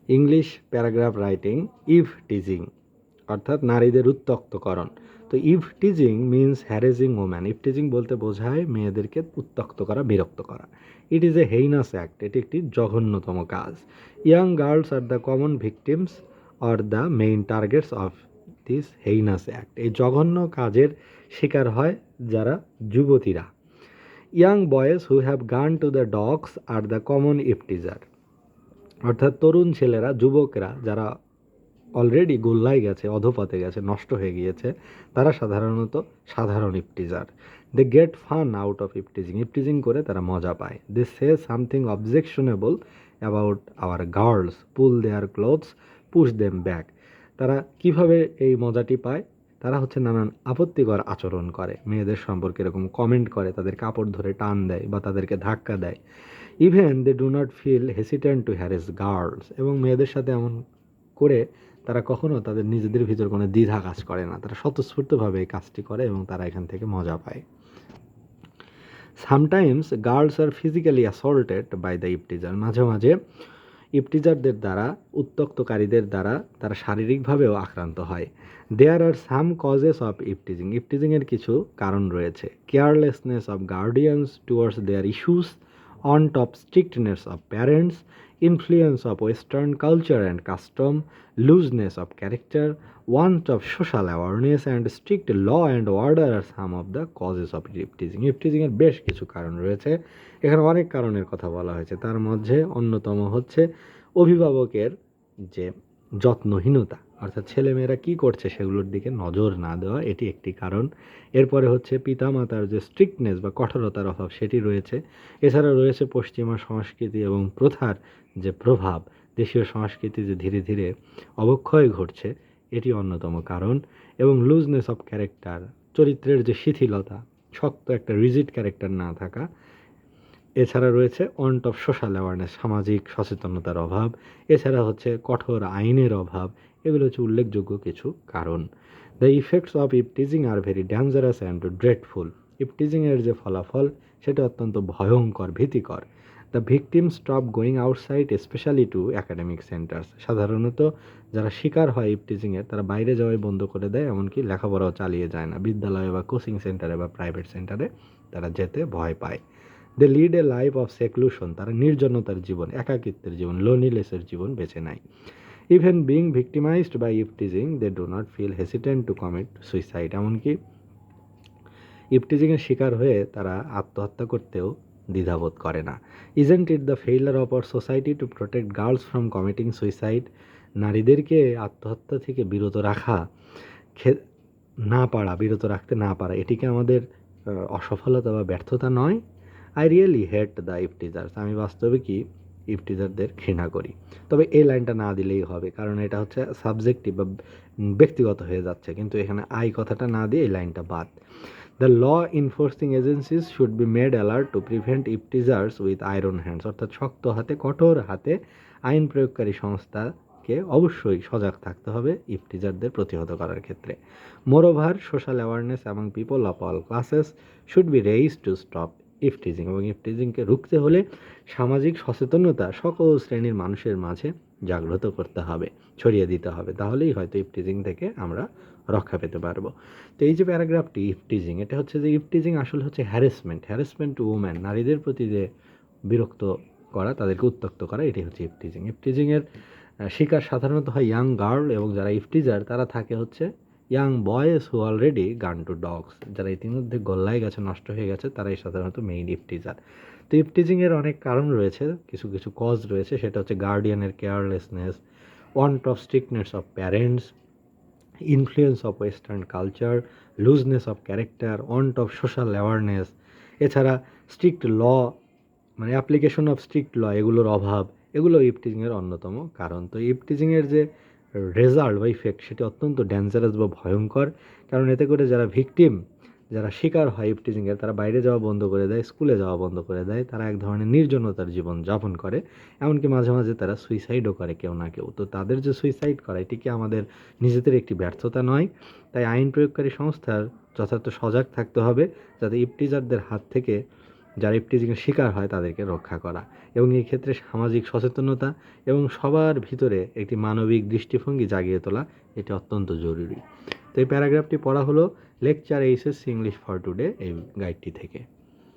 English paragraph writing, eve teasing অর্থাৎ নারীদের উত্ত্যক্তকরণ। তো eve teasing means harassing woman. Eve teasing বলতে বোঝায় মেয়েদেরকে উত্ত্যক্ত করা, বিরক্ত করা। It is a heinous act, এটি একটি জঘন্যতম কাজ। Young girls are the common victims or the main targets of this heinous act. এই জঘন্য কাজের শিকার হয় যারা যুবতীরা। Young boys who have gone to the dogs are the common eve teaser. অর্থাৎ তরুণ ছেলেরা, যুবকরা যারা অলরেডি গোল্লায় গেছে, অধপথে গেছে, নষ্ট হয়ে গিয়েছে, তারা সাধারণত সাধারণ eve teaser. They get fun out of eve teasing. Eve teasing করে তারা মজা পায়। They say something objectionable about our girls, pull their clothes, push them back. তারা কিভাবে এই মজাটি পায়? তারা হচ্ছে নানান আপত্তিকর আচরণ করে, মেয়েদের সম্পর্কে এরকম কমেন্ট করে, তাদের কাপড় ধরে টান দেয় বা তাদেরকে ধাক্কা দেয়। Even they do not feel hesitant to harass girls. এবং মেয়েদের সাথে এমন করে তারা কখনো তাদের নিজেদের ভিতর কোনো দ্বিধা কাজ করে না, তারা স্বতঃস্ফূর্তভাবে এই কাজটি করে এবং তারা এখান থেকে মজা পায়। Sometimes girls are physically assaulted by the eve teaser. মাঝে মাঝে ইফটিজারদের দ্বারা, উত্ত্যক্তকারীদের দ্বারা তারা শারীরিকভাবেও আক্রান্ত হয়। There are some causes of eve teasing. ইফটিজিংয়ের কিছু কারণ রয়েছে। Carelessness of guardians towards their issues, on top strictness of parents, influence of western culture and custom, looseness of character, want of social awareness and strict law and order are some of the causes of eve teasing. ইফটিজিংয়ের বেশ কিছু কারণ রয়েছে, এখানে অনেক কারণের কথা বলা হয়েছে। তার মধ্যে অন্যতম হচ্ছে অভিভাবকের যে যত্নহীনতা, অর্থাৎ ছেলেমেয়েরা কী করছে সেগুলোর দিকে নজর না দেওয়া, এটি একটি কারণ। এরপরে হচ্ছে পিতামাতার যে স্ট্রিক্টনেস বা কঠোরতার অভাব, সেটি রয়েছে। এছাড়া রয়েছে পশ্চিমা সংস্কৃতি এবং প্রথার যে প্রভাব, দেশীয় সংস্কৃতি যে ধীরে ধীরে অবক্ষয় ঘটছে, এটি অন্যতম কারণ। এবং লুজনেস অফ ক্যারেক্টার, চরিত্রের যে শিথিলতা, শক্ত একটা রিজিড ক্যারেক্টার না থাকা। এছাড়া রয়েছে ওয়ান্ট অফ সোশ্যাল অ্যাওয়ারনেস, সামাজিক সচেতনতার অভাব। এছাড়া হচ্ছে কঠোর আইনের অভাব। এগুলো হচ্ছে উল্লেখযোগ্য কিছু কারণ। The effects of eve teasing are very dangerous and dreadful. ইফটিজিংয়ের যে ফলাফল সেটা অত্যন্ত ভয়ঙ্কর, ভীতিকর। The victim stop going outside specially to academic centres. সাধারণত যারা শিকার হয় ইফটিজিংয়ের, তারা বাইরে যাওয়াই বন্ধ করে দেয়, এমনকি লেখাপড়াও চালিয়ে যায় না। বিদ্যালয়ে বা কোচিং সেন্টারে বা প্রাইভেট সেন্টারে তারা যেতে ভয় পায়। They lead a life of seclusion. তারা নির্জনতার জীবন, একাকিত্বের জীবন, লোনলিনেসের জীবন বেছে নেয়। Even being victimised by eve teasing they do not feel hesitant to commit suicide. এমনকি ইফটিজিংয়ের শিকার হয়ে তারা আত্মহত্যা করতেও দ্বিধাবোধ করে না। Isn't it the failure of our society to protect girls from committing suicide. নারীদেরকে আত্মহত্যা থেকে বিরত রাখা, বিরত রাখতে না পারা, এটিকে আমাদের অসফলতা বা ব্যর্থতা নয়? I really hate the eve teasers. আমি বাস্তবে কি ইফটিজারদের ঘৃণা করি। তবে এই লাইনটা না দিলেই হবে, কারণ এটা হচ্ছে সাবজেক্টিভ বা ব্যক্তিগত হয়ে যাচ্ছে, কিন্তু এখানে আই কথাটা না দিয়ে এই লাইনটা বাদ। The law enforcing agencies should be made alert to prevent eve teasers with iron hands. অর্থাৎ শক্ত হাতে, কঠোর হাতে আইন প্রয়োগকারী সংস্থাকে অবশ্যই সজাগ থাকতে হবে ইফটিজারদের প্রতিহত করার ক্ষেত্রে। Moreover social awareness among people of all classes should be raised to stop eve teasing. এবং ইফটিজিংকে রুখতে হলে সামাজিক সচেতনতা সকল শ্রেণীর মানুষের মাঝে জাগ্রত করতে হবে, ছড়িয়ে দিতে হবে। তাহলেই হয়তো ইফটিজিং থেকে আমরা রক্ষা পেতে পারবো। তো এই যে প্যারাগ্রাফটি ইফটিজিং, এটা হচ্ছে যে ইফটিজিং আসলে হচ্ছে হ্যারাসমেন্ট টু উম্যান, নারীদের প্রতি যে বিরক্ত করা, তাদেরকে উত্ত্যক্ত করা, এটি হচ্ছে ইফটিজিং। ইফটিজিংয়ের শিকার সাধারণত হয় ইয়াং গার্ল, এবং যারা ইফটিজার তারা থাকে হচ্ছে ইয়াং বয়েজ হু অলরেডি গান টু ডগস। যারা ইতিমধ্যে গল্লায় গেছে, নষ্ট হয়ে গেছে, তারাই সাধারণত মেইন ইফটিজার। তো ইফটিজিংয়ের অনেক কারণ রয়েছে, কিছু কিছু কজ রয়েছে। সেটা হচ্ছে গার্ডিয়ানের carelessness, want of strictness of parents, influence of western culture, looseness of character, want of social awareness. এছাড়া স্ট্রিক্ট ল, মানে অ্যাপ্লিকেশন অফ স্ট্রিক্ট ল, এগুলোর অভাব, এগুলো ইফটিজিংয়ের অন্যতম কারণ। তো ইফটিজিংয়ের যে রেজাল্ট বা ইফেক্ট, সেটি অত্যন্ত ডেঞ্জারাস বা ভয়ঙ্কর। কারণ এতে করে যারা ভিকটিম, যারা শিকার হয় ইফটিজিংয়ের, তারা বাইরে যাওয়া বন্ধ করে দেয়, স্কুলে যাওয়া বন্ধ করে দেয়, তারা এক ধরনের নির্জনতার জীবন যাপন করে। এমনকি মাঝে মাঝে তারা সুইসাইডও করে কেউ না কেউ। তো তাদের যে সুইসাইড করা, এটি কি আমাদের নিজেদের একটি ব্যর্থতা নয়? তাই আইন প্রয়োগকারী সংস্থার যথার্থ সজাগ থাকতে হবে, যাতে ইফটিজারদের হাত থেকে যারা ইফটিজিংয়ের শিকার হয় তাদেরকে রক্ষা করা, এবং এই ক্ষেত্রে সামাজিক সচেতনতা এবং সবার ভিতরে একটি মানবিক দৃষ্টিভঙ্গি জাগিয়ে তোলা এটি অত্যন্ত জরুরি। তো এই প্যারাগ্রাফটি পড়া হলো lecture HSC English for today এই গাইডটি থেকে।